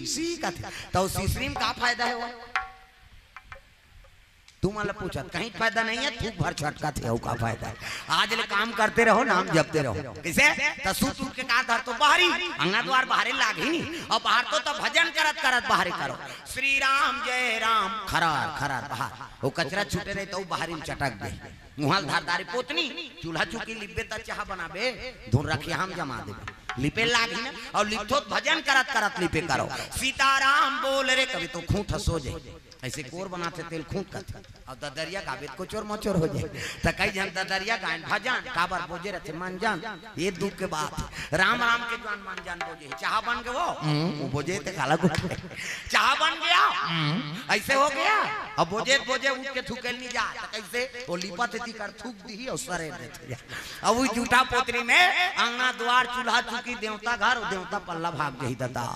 सी कथे तो सीसरी में का फायदा है वो तुम वाला पूछा कहीं फायदा नहीं है थूक भर छटका थे का फायदा है आज ले काम करते रहो नाम जपते रहो किसे तसू तू के का धर तो बाहरी अंगा द्वार बाहरी लाग ही नहीं और बाहर तो भजन करत करत बाहरी करो श्री राम जय राम खरार खरार बाहर वो कचरा छूटे रहे तो बाहरी में चटक दे मुहाल धारदारी पोतनी चूल्हा चुकी लिपे त चाह बनाबे धुन रखिए हम जमा देबे लिपे लागी ना और लिपथो भजन करत करत लिपे करो सीताराम बोल रे कभी तो खूंट सो जाए ऐसे कोर बनाते तेल खूंट करते और ददरिया गावे को चोर मोचोर हो जाए तो कई जन ददरिया गायन भजन काबर बोझे रहते मन जान ये दुख के बात राम राम के जान मन जान बोझे चाह बन गए वो बोझे ते काला को चाह बन गया ऐसे हो गया अब बोझे बोझे उठ के थूकेल नहीं जा कैसे वो लिपत थी कर थूक दी और सरे देते अब वो जूठा पोतरी में अंगना द्वार चूल्हा चुकी देवता घर देवता पल्ला भाग गई दादा